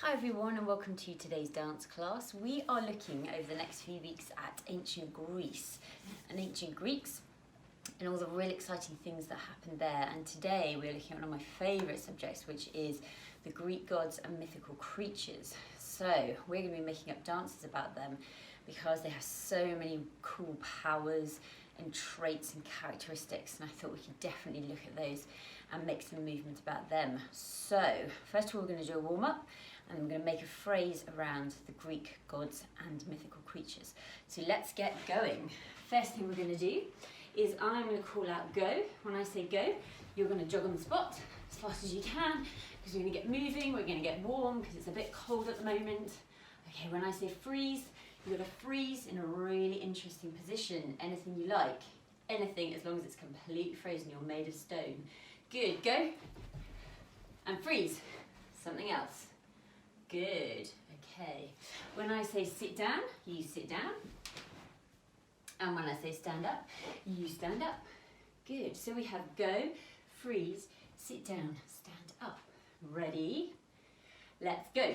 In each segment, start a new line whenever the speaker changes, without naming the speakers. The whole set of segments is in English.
Hi everyone and welcome to today's dance class. We are looking over the next few weeks at ancient Greece and ancient Greeks and all the really exciting things that happened there. And today we're looking at one of my favourite subjects, which is the Greek gods and mythical creatures. So we're going to be making up dances about them because they have so many cool powers and traits and characteristics, and I thought we could definitely look at those and make some movement about them. So first of all, we're going to do a warm-up, and then we're going to make a phrase around the Greek gods and mythical creatures. So let's get going. First thing we're going to do is I'm going to call out go. When I say go, you're going to jog on the spot as fast as you can, because we're going to get moving, we're going to get warm because it's a bit cold at the moment. Okay, when I say freeze, you're going to freeze in a really interesting position. Anything you like, anything, as long as it's completely frozen, you're made of stone. Good, go. And freeze. Something else. Good, okay. When I say sit down, you sit down. And when I say stand up, you stand up. Good, so we have go, freeze, sit down, stand up. Ready? Let's go.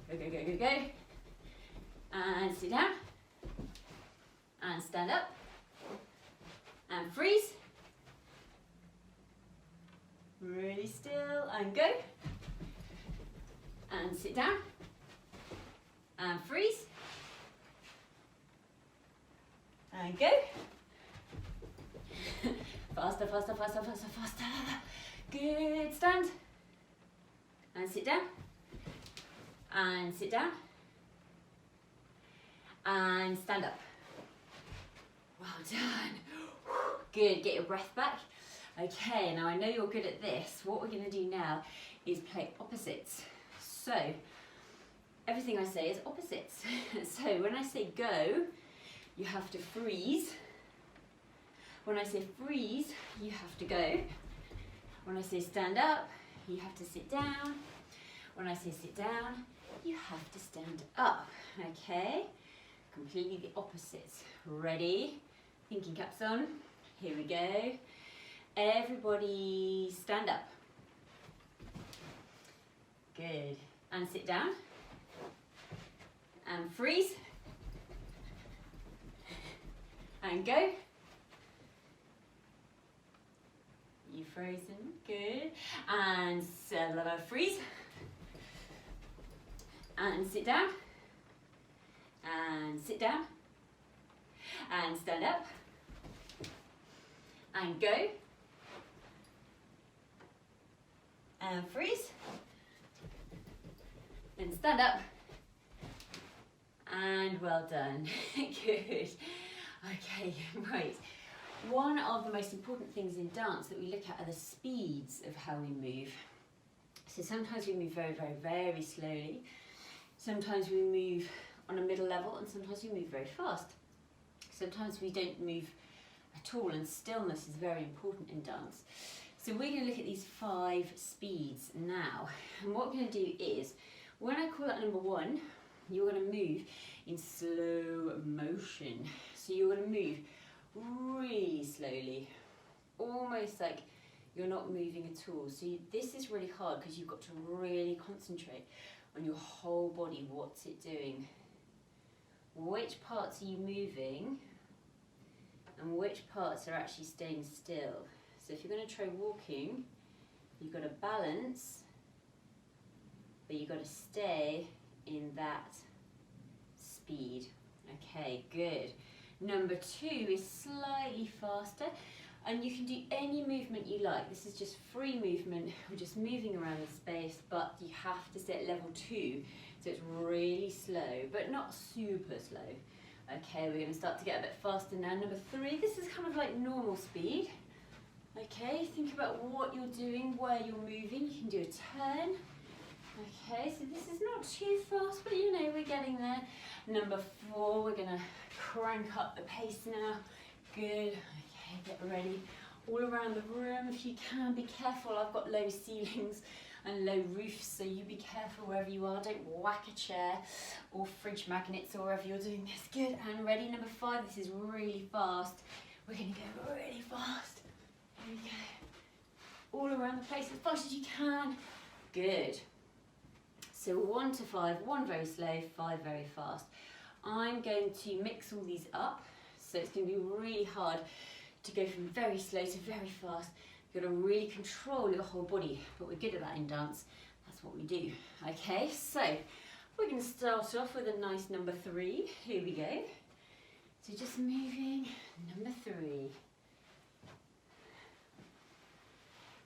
Go, go, go, go, go. And sit down. And stand up. And freeze. Really still, and go. And sit down. And freeze. And go. Faster, faster, faster, faster, faster. Good, stand. And sit down. And sit down. And stand up. Well done. Good, get your breath back. Okay, now I know you're good at this. What we're going to do now is play opposites. So, everything I say is opposites. So when I say go, you have to freeze. When I say freeze, you have to go. When I say stand up, you have to sit down. When I say sit down, you have to stand up. Okay? Completely the opposites. Ready? Thinking caps on. Here we go. Everybody stand up. Good. And sit down. And freeze. And go. You frozen. Good. And freeze. And sit down. And sit down. And stand up. And go. And freeze. And stand up. And well done. Good. Okay, right. One of the most important things in dance that we look at are the speeds of how we move. So sometimes we move very, very, very slowly. Sometimes we move on a middle level, and sometimes we move very fast. Sometimes we don't move at all, and stillness is very important in dance. So we're going to look at these 5 speeds now. And what we're going to do is, when I call out number 1, you're going to move in slow motion. So you're going to move really slowly, almost like you're not moving at all. So this is really hard because you've got to really concentrate on your whole body. What's it doing? Which parts are you moving? And which parts are actually staying still? So if you're going to try walking, you've got to balance, but you've got to stay in that speed. Okay, good. Number 2 is slightly faster, and you can do any movement you like. This is just free movement. We're just moving around the space, but you have to stay at level 2, so it's really slow, but not super slow. Okay, we're going to start to get a bit faster now. Number 3, this is kind of like normal speed. Okay, think about what you're doing, where you're moving. You can do a turn. Okay, so this is not too fast, but you know, we're getting there. Number 4, we're going to crank up the pace now. Good. Okay, get ready. All around the room, if you can, be careful. I've got low ceilings and low roofs, so you be careful wherever you are. Don't whack a chair or fridge magnets or wherever you're doing this. Good, and ready. Number 5, this is really fast. We're going to go really fast. Here we go. All around the place as fast as you can. Good. So 1 to 5, 1 very slow, 5 very fast. I'm going to mix all these up, so it's going to be really hard to go from very slow to very fast. You've got to really control your whole body, but we're good at that in dance. That's what we do. Okay, so we're going to start off with a nice number 3. Here we go. So just moving, number 3.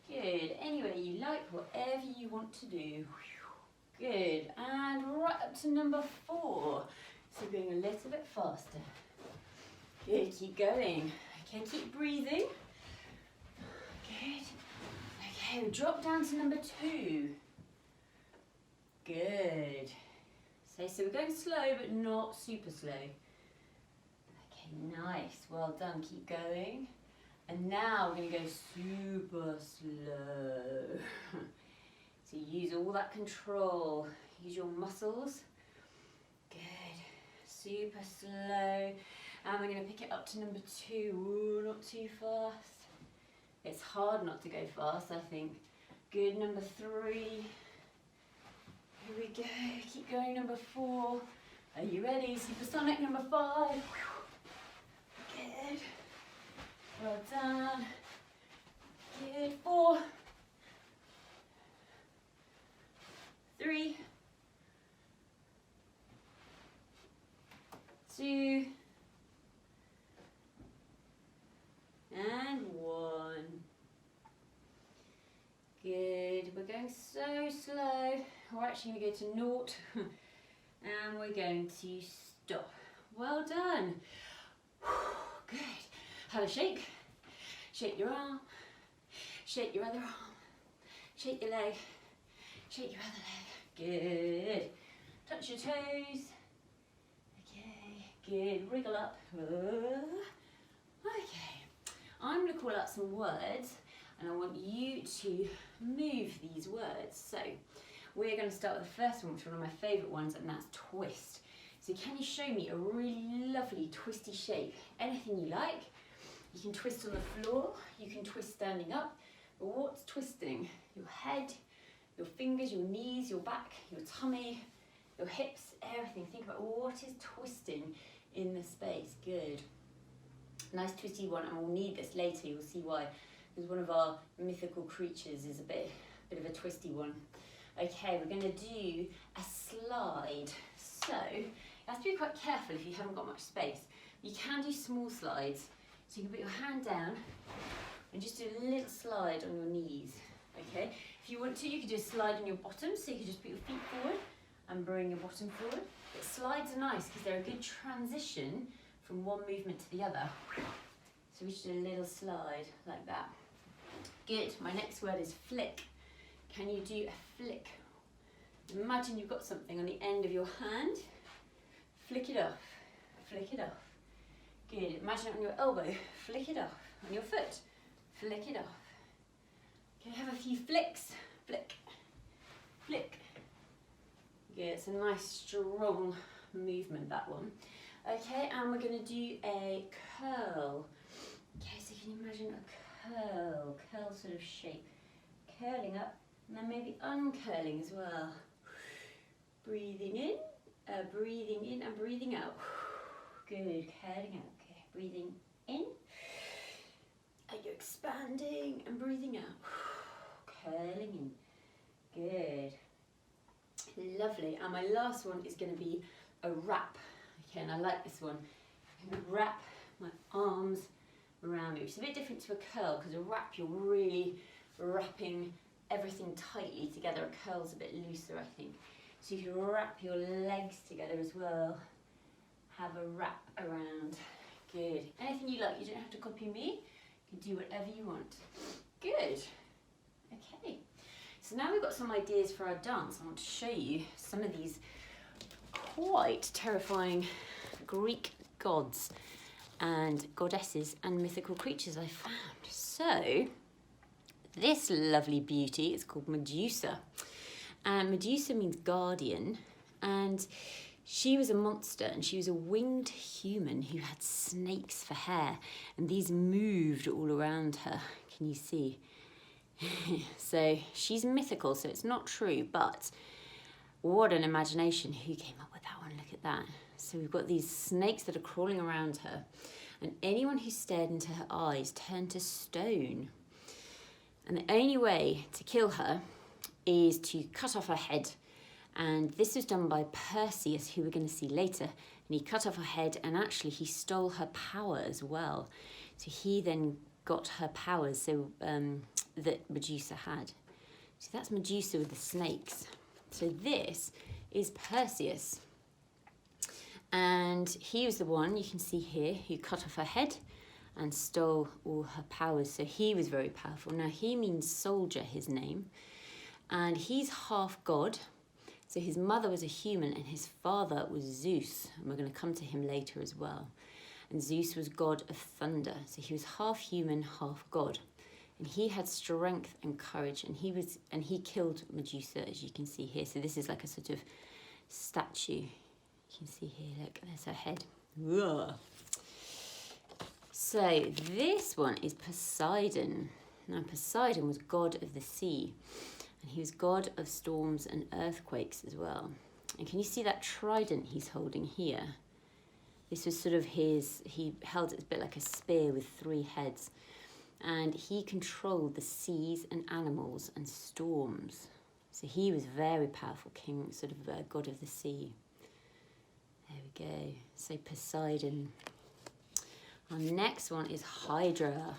Good, any way you like, whatever you want to do. Good, and right up to number 4. So going a little bit faster. Good, keep going. Okay, keep breathing. Good. Okay, we'll drop down to number 2. Good. So we're going slow, but not super slow. Okay, nice, well done, keep going. And now we're going to go super slow. So use all that control, use your muscles. Good, super slow. And we're going to pick it up to number 2. Ooh, not too fast. It's hard not to go fast, I think. Good, number 3. Here we go, keep going, number 4. Are you ready? Supersonic, number 5. Good. Well done. Good, 4. 3. 2. And 1. Good, we're going so slow. We're actually going to go to 0 and we're going to stop. Well done. Good. Have a shake. Shake your arm. Shake your other arm. Shake your leg. Shake your other leg. Good. Touch your toes. Okay. Good. Wriggle up. Okay. I'm going to call out some words and I want you to move these words. So we're going to start with the first one, which is one of my favourite ones, and that's twist. So can you show me a really lovely twisty shape? Anything you like. You can twist on the floor, you can twist standing up, but what's twisting? Your head, your fingers, your knees, your back, your tummy, your hips, everything. Think about what is twisting in the space. Good. Nice twisty one, and we'll need this later, you'll see why. Because one of our mythical creatures is a bit of a twisty one. Okay, we're going to do a slide. So, you have to be quite careful if you haven't got much space. You can do small slides. So you can put your hand down and just do a little slide on your knees. Okay, if you want to, you could do a slide on your bottom, so you could just put your feet forward and bring your bottom forward. But slides are nice because they're a good transition from one movement to the other. So we just do a little slide like that. Good, my next word is flick. Can you do a flick? Imagine you've got something on the end of your hand. Flick it off, flick it off. Good, imagine it on your elbow. Flick it off. On your foot. Flick it off. Okay, have a few flicks. Flick, flick. Good, it's a nice strong movement, that one. Okay, and we're going to do a curl. Okay, so can you imagine a curl sort of shape. Curling up, and then maybe uncurling as well. Breathing in and breathing out. Good, curling out. Okay, breathing in. Are you expanding and breathing out? Curling in. Good. Lovely. And my last one is going to be a wrap. Okay, and I like this one. I'm going to wrap my arms around me, which is a bit different to a curl, because a wrap you're really wrapping everything tightly together. A curl's a bit looser, I think. So you can wrap your legs together as well. Have a wrap around. Good. Anything you like. You don't have to copy me. You can do whatever you want. Good. Okay. So now we've got some ideas for our dance. I want to show you some of these quite terrifying Greek gods and goddesses and mythical creatures I found. So this lovely beauty is called Medusa. And Medusa means guardian, and she was a monster, and she was a winged human who had snakes for hair, and these moved all around her. Can you see? So she's mythical, so it's not true, but What an imagination. Who came up with that one? Look at that. So we've got these snakes that are crawling around her, and anyone who stared into her eyes turned to stone. And the only way to kill her is to cut off her head. And this was done by Perseus, who we're going to see later. And he cut off her head, and actually he stole her power as well. So he then got her powers that Medusa had. So that's Medusa with the snakes. So this is Perseus. And he was the one, you can see here, who cut off her head and stole all her powers. So he was very powerful. Now he means soldier, his name. And he's half god. So his mother was a human and his father was Zeus. And we're going to come to him later as well. And Zeus was god of thunder. So he was half human, half god. And he had strength and courage. And he killed Medusa, as you can see here. So this is like a sort of statue. You can see here, look, there's her head. Ugh. So this one is Poseidon. Now Poseidon was god of the sea. And he was god of storms and earthquakes as well. And can you see that trident he's holding here? This was sort of he held it a bit like a spear with 3 heads. And he controlled the seas and animals and storms. So he was very powerful king, sort of god of the sea. There we go. So Poseidon. Our next one is Hydra.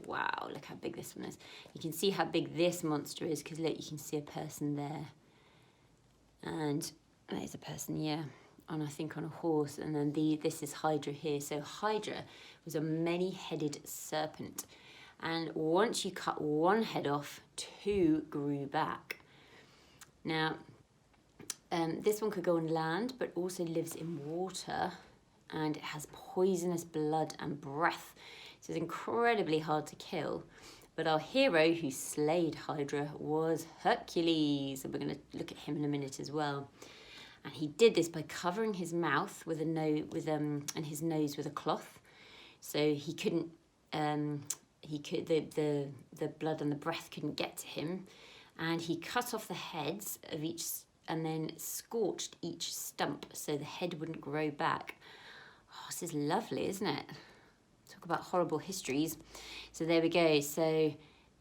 Wow, look how big this one is. You can see how big this monster is because look, you can see a person there. And there's a person, yeah, I think on a horse. And then this is Hydra here. So Hydra was a many-headed serpent. And once you cut one head off, 2 grew back. Now, this one could go on land, but also lives in water, and it has poisonous blood and breath. So it's incredibly hard to kill. But our hero who slayed Hydra was Hercules, and we're going to look at him in a minute as well. And he did this by covering his mouth with and his nose with a cloth, so he couldn't. The blood and the breath couldn't get to him, and he cut off the heads of each and then scorched each stump so the head wouldn't grow back. Oh, this is lovely, isn't it? Talk about horrible histories. So there we go. So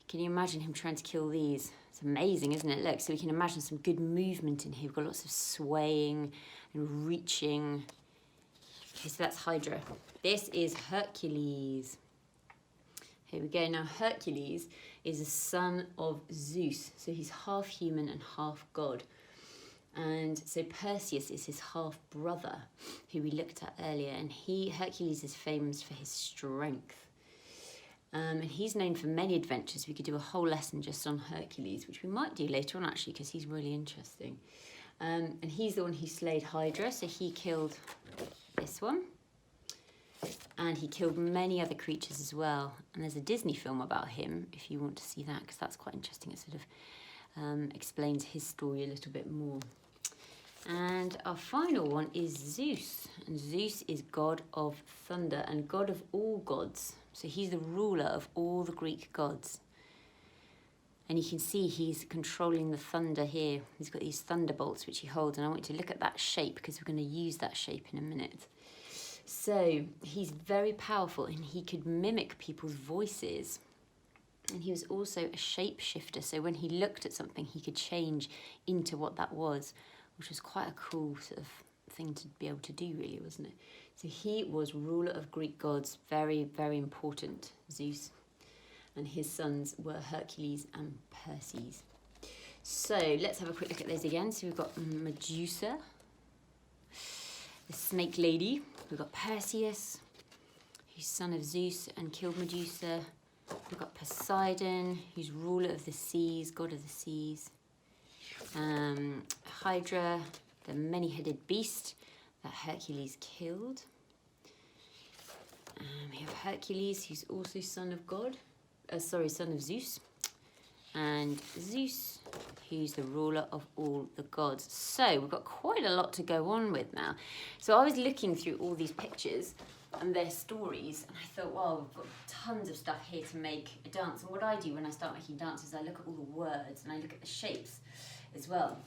can you imagine him trying to kill these? It's amazing, isn't it? Look, so we can imagine some good movement in here. We've got lots of swaying and reaching. Okay, so that's Hydra. This is Hercules. Here we go. Now Hercules is a son of Zeus. So he's half human and half god. And so Perseus is his half brother, who we looked at earlier, and Hercules is famous for his strength. And he's known for many adventures. We could do a whole lesson just on Hercules, which we might do later on actually, because he's really interesting. And he's the one who slayed Hydra, so he killed this one. And he killed many other creatures as well. And there's a Disney film about him, if you want to see that, because that's quite interesting. It sort of explains his story a little bit more. And our final one is Zeus. And Zeus is god of thunder and god of all gods. So he's the ruler of all the Greek gods. And you can see he's controlling the thunder here. He's got these thunderbolts which he holds. And I want you to look at that shape because we're going to use that shape in a minute. So he's very powerful and he could mimic people's voices. And he was also a shapeshifter. So when he looked at something, he could change into what that was, which was quite a cool sort of thing to be able to do, really, wasn't it? So he was ruler of Greek gods, very, very important, Zeus. And his sons were Hercules and Perseus. So let's have a quick look at those again. So we've got Medusa, the snake lady. We've got Perseus, who's son of Zeus and killed Medusa. We've got Poseidon, who's ruler of the seas, god of the seas. Hydra, the many-headed beast that Hercules killed. We have Hercules, who's also son of Zeus. And Zeus, who's the ruler of all the gods. So we've got quite a lot to go on with now. So I was looking through all these pictures and their stories, and I thought, well, we've got tons of stuff here to make a dance. And what I do when I start making dances, I look at all the words and I look at the shapes as well.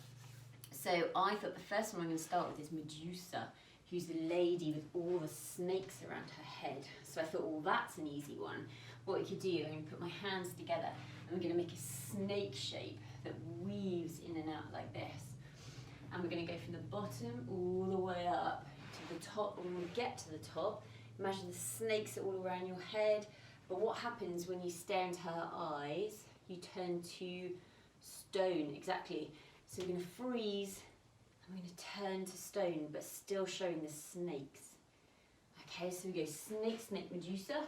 So I thought the first one I'm going to start with is Medusa, who's the lady with all the snakes around her head. So I thought, well, that's an easy one. What we could do, I'm going to put my hands together and we're going to make a snake shape that weaves in and out like this. And we're going to go from the bottom all the way up to the top. And when we get to the top, imagine the snakes are all around your head. But what happens when you stare into her eyes? You turn to stone, exactly. So we're going to freeze and we're going to turn to stone, but still showing the snakes. Okay, so we go snake, snake, Medusa,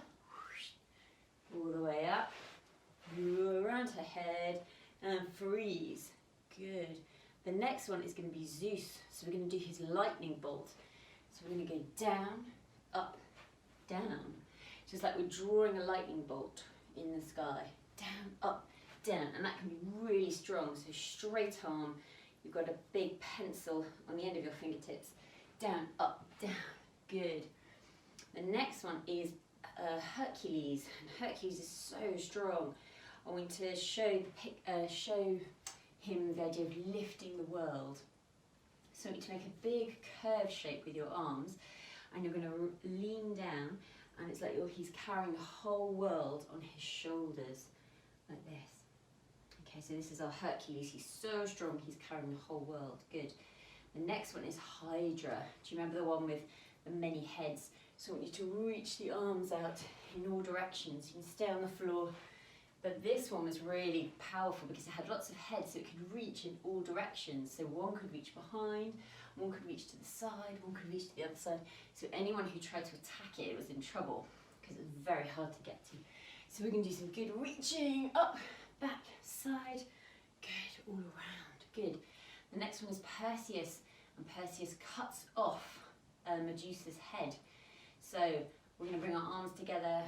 all the way up, around her head, and freeze. Good. The next one is going to be Zeus. So we're going to do his lightning bolt. So we're going to go down, up, down. Just like we're drawing a lightning bolt in the sky. Down, up, down. And that can be really strong. So straight arm, you've got a big pencil on the end of your fingertips. Down, up, down. Good. The next one is Hercules. And Hercules is so strong. I want to show him the idea of lifting the world. So you need to make a big curved shape with your arms, and you're going to lean down, and it's like he's carrying the whole world on his shoulders, like this. Okay, so this is our Hercules. He's so strong, he's carrying the whole world. Good. The next one is Hydra. Do you remember the one with the many heads? So I want you to reach the arms out in all directions. You can stay on the floor. But this one was really powerful because it had lots of heads, so it could reach in all directions. So one could reach behind, one could reach to the side, one could reach to the other side. So anyone who tried to attack it was in trouble because it was very hard to get to. So we're going to do some good reaching, up, back, side, good, all around, good. The next one is Perseus, and Perseus cuts off Medusa's head. So we're going to bring our arms together,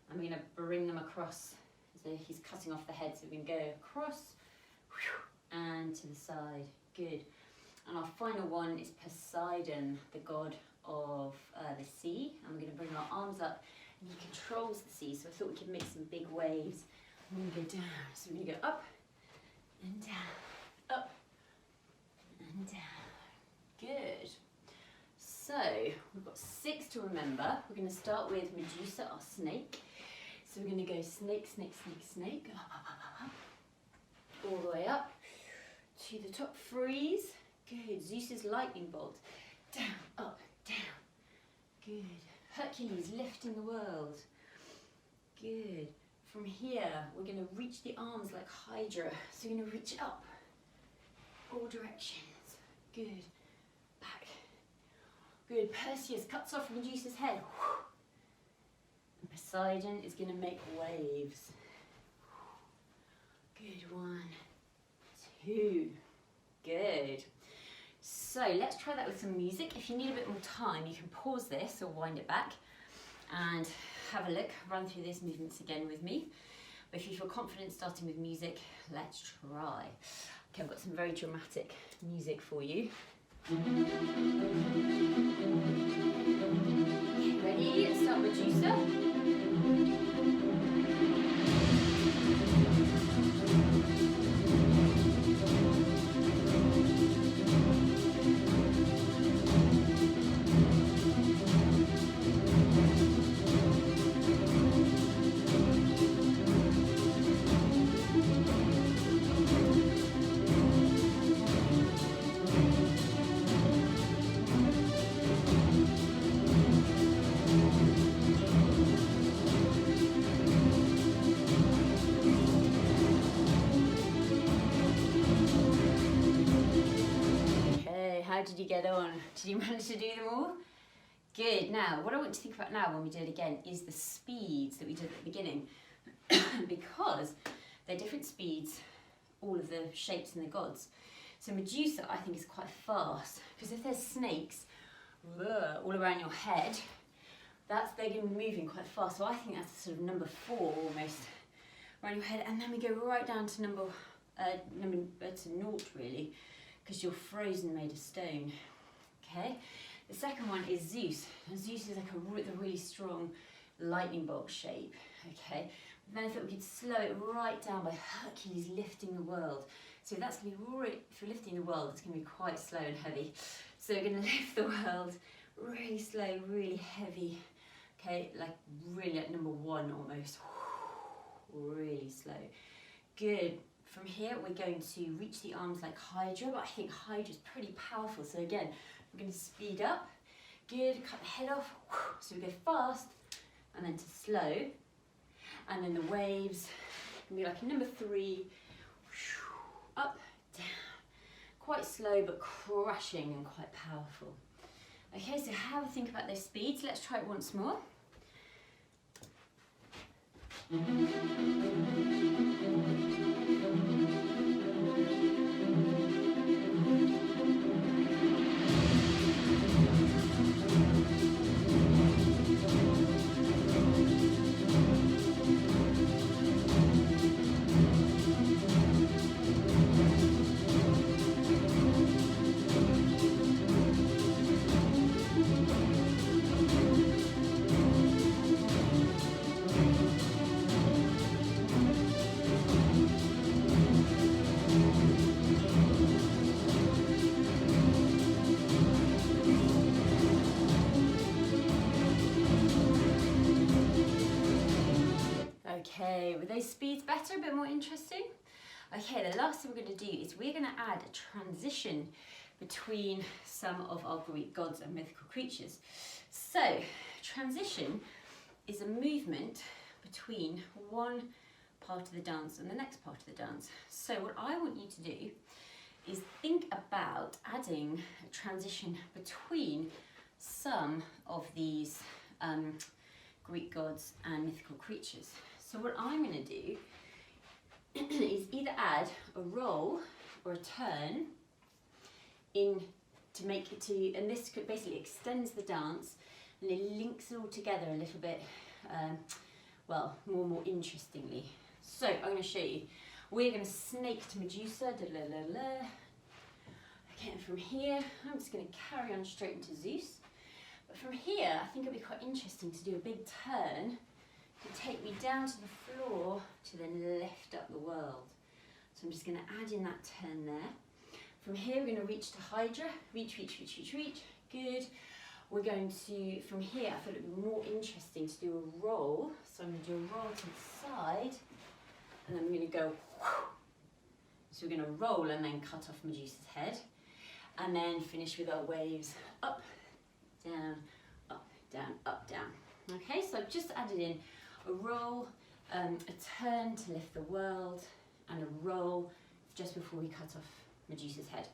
and we're going to bring them across. So he's cutting off the head, so we can go across and to the side. Good. And our final one is Poseidon, the god of the sea. And we're going to bring our arms up, and he controls the sea. So I thought we could make some big waves. And we're going to go down. So we're going to go up and down, up and down. Good. So we've got 6 to remember. We're going to start with Medusa, our snake. So we're going to go snake, snake, snake, snake, up, up, up, up, up, all the way up to the top. Freeze. Good. Zeus's lightning bolt. Down, up, down. Good. Hercules lifting the world. Good. From here, we're going to reach the arms like Hydra. So we're going to reach up, all directions. Good. Back. Good. Perseus cuts off Medusa's head. And Poseidon is going to make waves. Good. 1, 2. Good. So let's try that with some music. If you need a bit more time, you can pause this or wind it back and have a look, run through these movements again with me. But if you feel confident starting with music, let's try. Okay, I've got some very dramatic music for you. Ready? Let's start with Medusa. Did you get on? Did you manage to do them all? Good. Now, what I want to think about now when we do it again is the speeds that we did at the beginning. Because they're different speeds, all of the shapes and the gods. So Medusa, I think, is quite fast. Because if there's snakes all around your head, they're going to be moving quite fast. So I think that's sort of number 4 almost around your head. And then we go right down to number to 0 really. Because you're frozen made of stone. Okay. The second one is Zeus. And Zeus is like the really strong lightning bolt shape. Okay. Then I thought we could slow it right down by Hercules lifting the world. So that's going to be really, if you're lifting the world, it's going to be quite slow and heavy. So we're going to lift the world really slow, really heavy. Okay, like really at number 1 almost. Really slow. Good. From here, we're going to reach the arms like Hydra, but I think Hydra is pretty powerful. So again, we're going to speed up. Good. Cut the head off. So we go fast and then to slow. And then the waves can be like a number 3. Up, down. Quite slow, but crashing and quite powerful. Okay, so have a think about those speeds. Let's try it once more. Okay, were those speeds better, a bit more interesting? Okay, the last thing we're going to do is we're going to add a transition between some of our Greek gods and mythical creatures. So, transition is a movement between one part of the dance and the next part of the dance. So what I want you to do is think about adding a transition between some of these Greek gods and mythical creatures. So what I'm going to do is either add a roll or a turn in to make it to, and this basically extends the dance and it links it all together a little bit, well, more interestingly. So I'm going to show you. We're going to snake to Medusa. Okay, and from here, I'm just going to carry on straight into Zeus. But from here, I think it'd be quite interesting to do a big turn to take me down to the floor to then lift up the world. So I'm just going to add in that turn there. From here, we're going to reach to Hydra. Reach. Good. We're going to, from here, I thought it would be more interesting to do a roll. So I'm going to do a roll to the side. And then we're going to go, so we're going to roll and then cut off Medusa's head. And then finish with our waves up, down, up, down, up, down. Okay, so I've just added in a roll, a turn to lift the world, and a roll just before we cut off Medusa's head.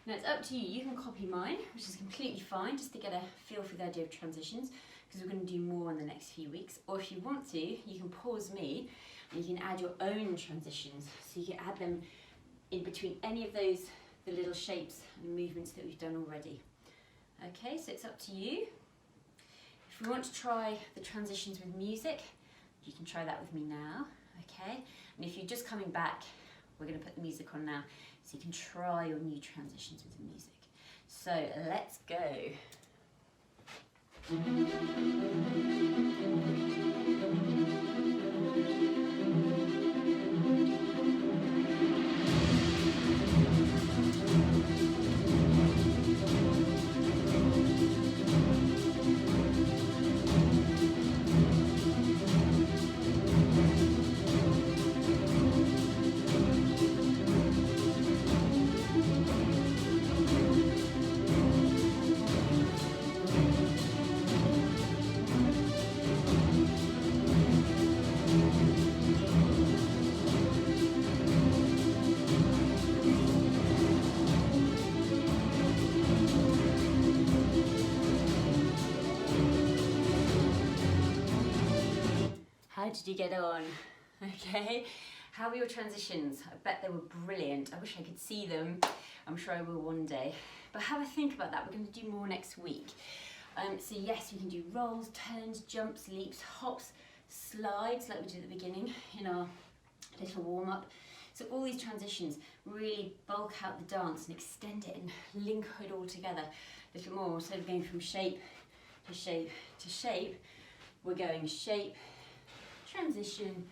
Now it's up to you. You can copy mine, which is completely fine, just to get a feel for the idea of transitions, because we're going to do more in the next few weeks. Or if you want to, you can pause me and you can add your own transitions. So you can add them in between any of those, the little shapes and movements that we've done already. Okay, so it's up to you. If we want to try the transitions with music, you can try that with me now, okay? And if you're just coming back, we're going to put the music on now, so you can try your new transitions with the music. So let's go. How did you get on? Okay, how were your transitions? I bet they were brilliant. I wish I could see them. I'm sure I will one day. But have a think about that. We're going to do more next week. So yes, we can do rolls, turns, jumps, leaps, hops, slides like we did at the beginning in our little warm-up. So all these transitions really bulk out the dance and extend it and link it all together a little more. So we're going from shape to shape to shape. We're going shape, transition,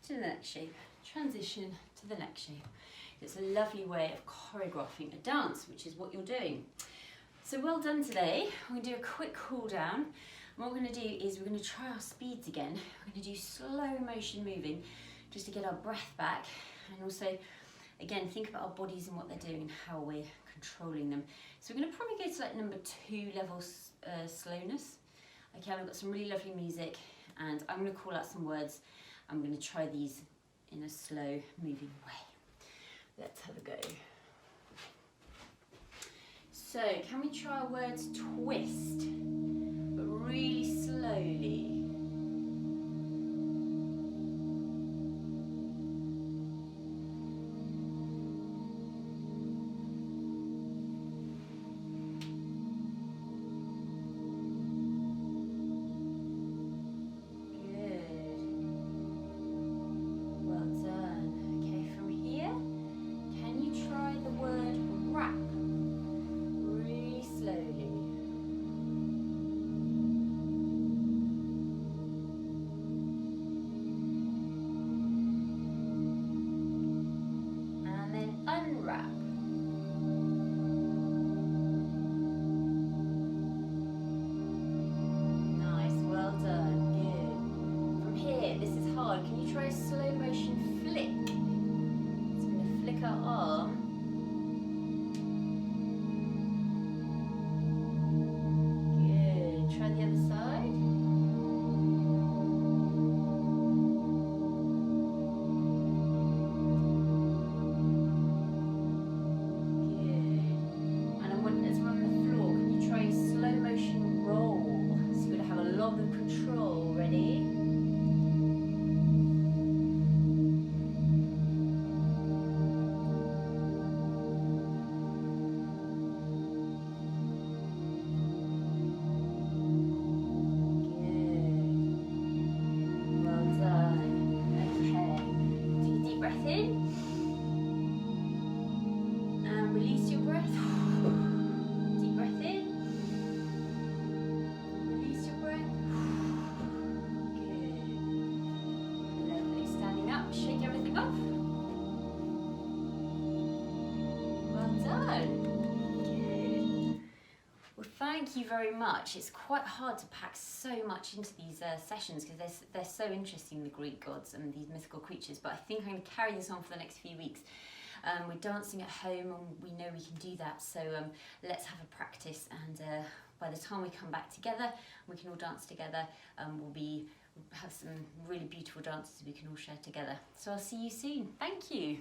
to the next shape, transition to the next shape. It's a lovely way of choreographing a dance, which is what you're doing. So well done today. We're going to do a quick cool down. And what we're going to do is we're going to try our speeds again. We're going to do slow motion moving just to get our breath back, and also again think about our bodies and what they're doing and how we're controlling them. So we're going to probably go to like number 2 level slowness. Okay, I've got some really lovely music and I'm going to call out some words. I'm going to try these in a slow moving way. Let's have a go. So can we try our words twist, but really slowly? Can you try a slow motion flick? So we're going to flick our arm. Good. Try the other side. Good. And as we're on the floor, can you try a slow motion roll? So you're going to have a lot of control. Ready? Thank you very much. It's quite hard to pack so much into these sessions because they're so interesting, the Greek gods and these mythical creatures, but I think I'm going to carry this on for the next few weeks. We're dancing at home and we know we can do that, so let's have a practice, and by the time we come back together, we can all dance together, we'll have some really beautiful dances we can all share together. So I'll see you soon. Thank you.